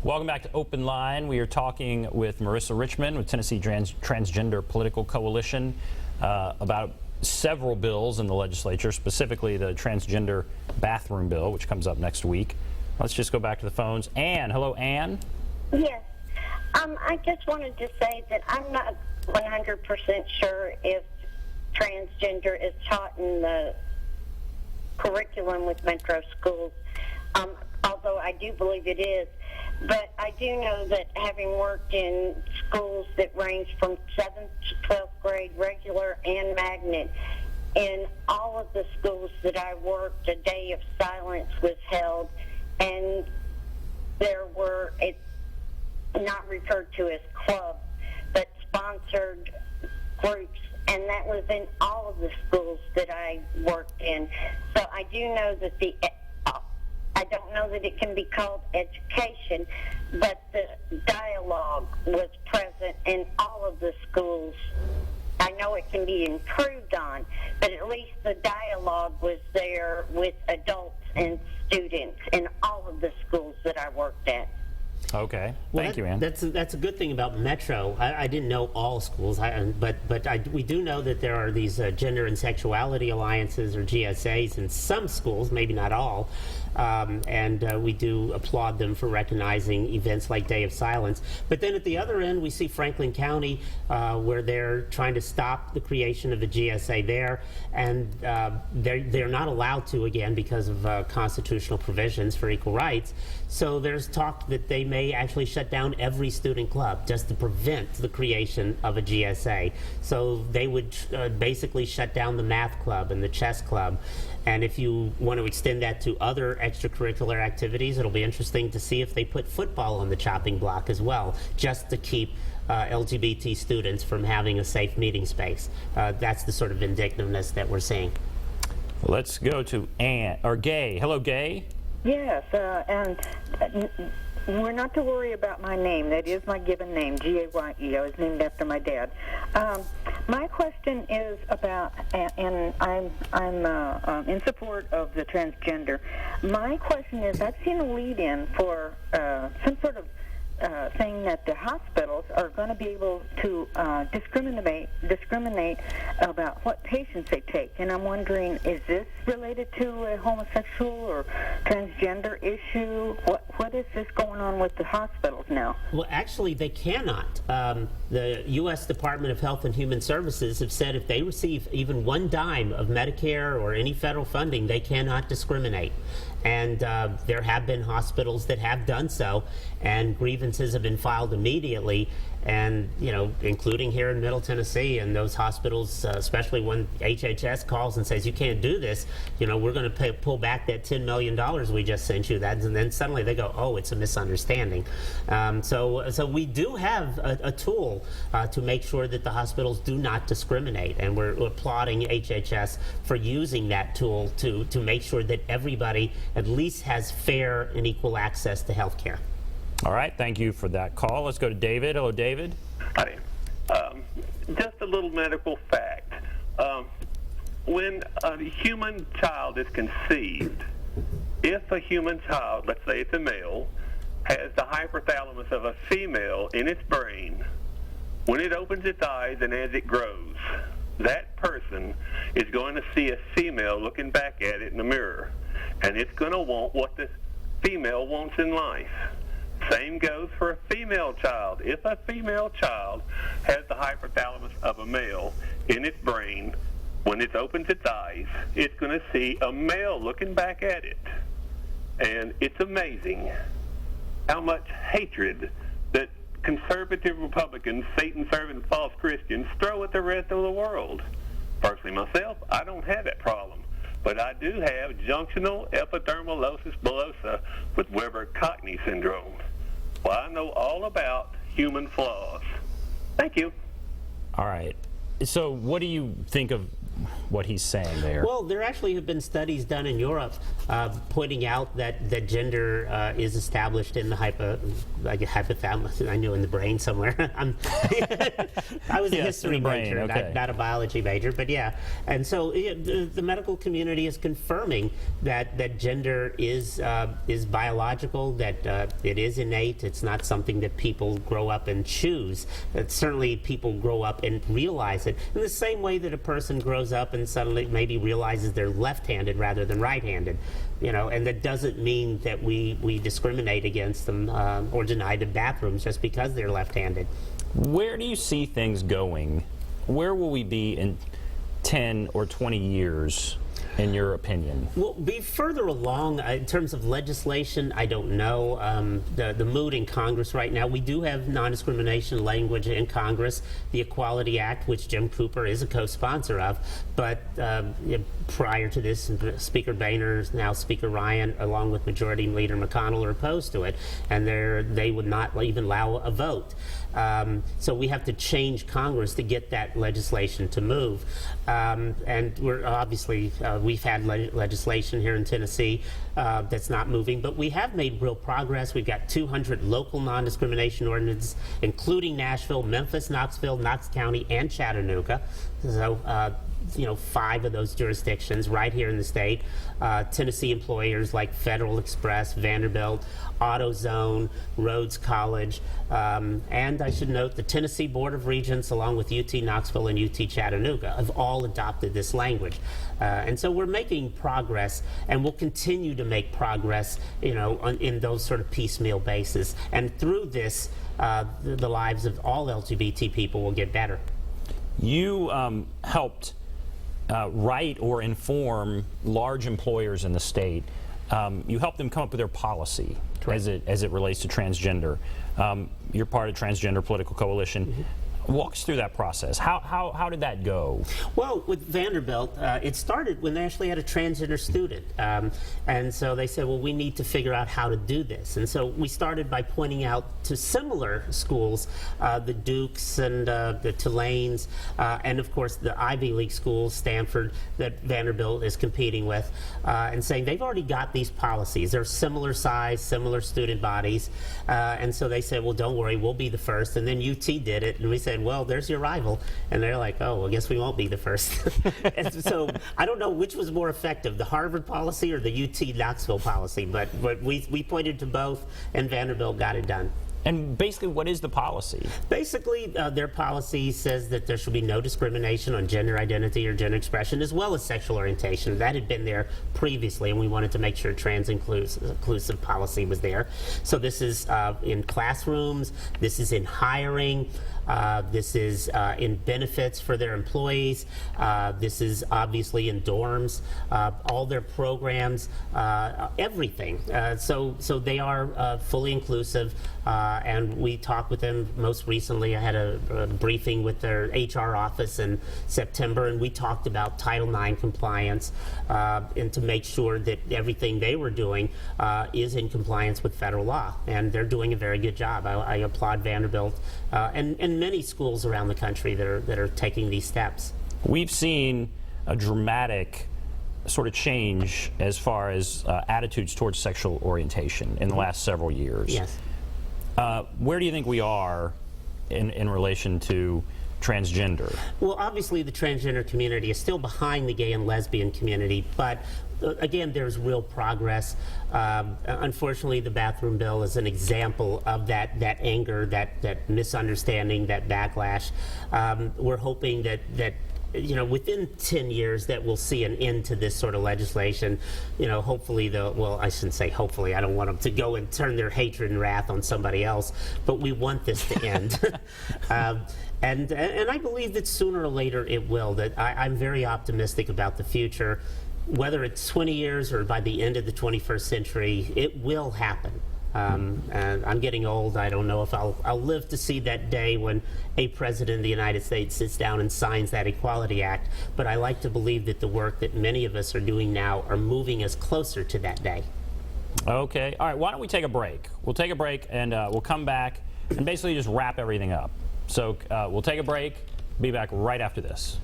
Welcome back to Open Line. We are talking with Marissa Richmond with Tennessee Transgender Political Coalition about several bills in the legislature, specifically the transgender bathroom bill, which comes up next week. Let's just go back to the phones. Ann, hello, Ann. Yes. I just wanted to say that I'm not 100% sure if transgender is taught in the curriculum with metro schools, although I do believe it is. But I do know that having worked in schools that range from 7th to 12th grade, regular and magnet, in all of the schools that I worked, a day of silence was held, and there were, it's not referred to as clubs, but sponsored groups, and that was in all of the schools that I worked in. So I do know that I don't know that it can be called education, but the dialogue was present in all of the schools. I know it can be improved on, but at least the dialogue was there with adults and students in all of the schools that I worked at. Okay. Thank you, Ann. That's a good thing about Metro. I didn't know all schools, but we do know that there are these gender and sexuality alliances, or GSAs, in some schools, maybe not all. And we do applaud them for recognizing events like Day of Silence. But then at the other end, we see Franklin County, where they're trying to stop the creation of a GSA there, and they're not allowed to, again, because of constitutional provisions for equal rights. So there's talk that they may actually shut down every student club just to prevent the creation of a GSA. So they would basically shut down the math club and the chess club. And if you want to extend that to other extracurricular activities, it'll be interesting to see if they put football on the chopping block as well, just to keep LGBT students from having a safe meeting space. That's the sort of vindictiveness that we're seeing. Let's go to Gay. Hello, Gay. Yes, and we're not to worry about my name. That is my given name, G-A-Y-E. I was named after my dad. My question is about, and I'm in support of the transgender. My question is, I've seen a lead-in for some sort of saying that the hospitals are going to be able to discriminate about what patients they take. And I'm wondering, is this related to a homosexual or transgender issue? What is this going on with the hospitals now? Well, actually, they cannot. The U.S. Department of Health and Human Services have said if they receive even one dime of Medicare or any federal funding, they cannot discriminate. And there have been hospitals that have done so, and grievances have been filed immediately, and including here in Middle Tennessee. And those hospitals, especially when HHS calls and says you can't do this, we're going to pull back that $10 million we just sent you. And then suddenly they go, oh, it's a misunderstanding. So we do have a tool to make sure that the hospitals do not discriminate, and we're applauding HHS for using that tool to make sure that everybody at least has fair and equal access to health care. All right, thank you for that call. Let's go to David. Hello, David. Hi. Just a little medical fact. When a human child is conceived, if a human child, let's say it's a male, has the hypothalamus of a female in its brain, when it opens its eyes and as it grows, that person is going to see a female looking back at it in the mirror, and it's going to want what the female wants in life. Same goes for a female child. If a female child has the hypothalamus of a male in its brain, when it opens its eyes, it's going to see a male looking back at it. And it's amazing how much hatred that conservative Republicans, Satan-serving false Christians, throw at the rest of the world. Personally, myself, I don't have that problem. But I do have junctional epidermolysis bullosa with Weber-Cockney syndrome. Well, I know all about human flaws. Thank you. All right. So what do you think of what he's saying there? Well, there actually have been studies done in Europe pointing out that gender is established in the hypothalamus. I knew in the brain somewhere. I was a history major, okay. not a biology major, but yeah. And so the medical community is confirming that gender is biological, that it is innate. It's not something that people grow up and choose. Certainly people grow up and realize it in the same way that a person grows up and suddenly maybe realizes they're left-handed rather than right-handed, and that doesn't mean that we discriminate against them or deny them bathrooms just because they're left-handed. Where do you see things going? Where will we be in 10 or 20 years, in your opinion? We'll be further along in terms of legislation. I don't know the mood in Congress right now. We do have non-discrimination language in Congress, the Equality Act, which Jim Cooper is a co-sponsor of. But prior to this, Speaker Boehner, now Speaker Ryan, along with Majority Leader McConnell, are opposed to it, and they would not even allow a vote. So we have to change Congress to get that legislation to move. And we're obviously, we've had legislation here in Tennessee that's not moving, but we have made real progress. We've got 200 local non-discrimination ordinances, including Nashville, Memphis, Knoxville, Knox County, and Chattanooga. So 5 of those jurisdictions right here in the state. Tennessee employers like Federal Express, Vanderbilt, AutoZone, Rhodes College, and I should note the Tennessee Board of Regents, along with UT Knoxville and UT Chattanooga, have all adopted this language. And so we're making progress, and we'll continue to make progress, in those sort of piecemeal basis. And through this, the lives of all LGBT people will get better. You helped write or inform large employers in the state. You helped them come up with their policy as it relates to transgender. You're part of Transgender Political Coalition. Mm-hmm. Walk us through that process. How did that go? Well, with Vanderbilt, it started when they actually had a transgender student. And so they said, well, we need to figure out how to do this. And so we started by pointing out to similar schools, the Dukes and the Tulanes, and of course the Ivy League schools, Stanford, that Vanderbilt is competing with, and saying they've already got these policies. They're similar size, similar student bodies. And so they said, well, don't worry, we'll be the first. And then UT did it, and we said, well, there's your rival. And they're like, oh, I guess we won't be the first. And so I don't know which was more effective, the Harvard policy or the UT Knoxville policy, but we pointed to both, and Vanderbilt got it done. And basically, what is the policy? Basically, their policy says that there should be no discrimination on gender identity or gender expression, as well as sexual orientation. That had been there previously, and we wanted to make sure trans-inclusive policy was there. So this is in classrooms, this is in hiring, this is in benefits for their employees, this is obviously in dorms, all their programs, everything. So they are fully inclusive, and we talked with them most recently. I had a briefing with their HR office in September, and we talked about Title IX compliance and to make sure that everything they were doing is in compliance with federal law, and they're doing a very good job. I applaud Vanderbilt and many schools around the country that are taking these steps. We've seen a dramatic sort of change as far as attitudes towards sexual orientation in the last several years. Yes. Where do you think we are in relation to transgender? Well, obviously the transgender community is still behind the gay and lesbian community, but again, there's real progress. Unfortunately, the bathroom bill is an example of that anger, that misunderstanding, that backlash. We're hoping that within 10 years that we'll see an end to this sort of legislation. Hopefully well, I shouldn't say hopefully, I don't want them to go and turn their hatred and wrath on somebody else, but we want this to end. And I believe that sooner or later it will, that I'm very optimistic about the future. Whether it's 20 years or by the end of the 21st century, it will happen. And I'm getting old. I don't know if I'll live to see that day when a president of the United States sits down and signs that Equality Act. But I like to believe that the work that many of us are doing now are moving us closer to that day. Okay. All right. Why don't we take a break? We'll take a break, and we'll come back and basically just wrap everything up. So we'll take a break. Be back right after this.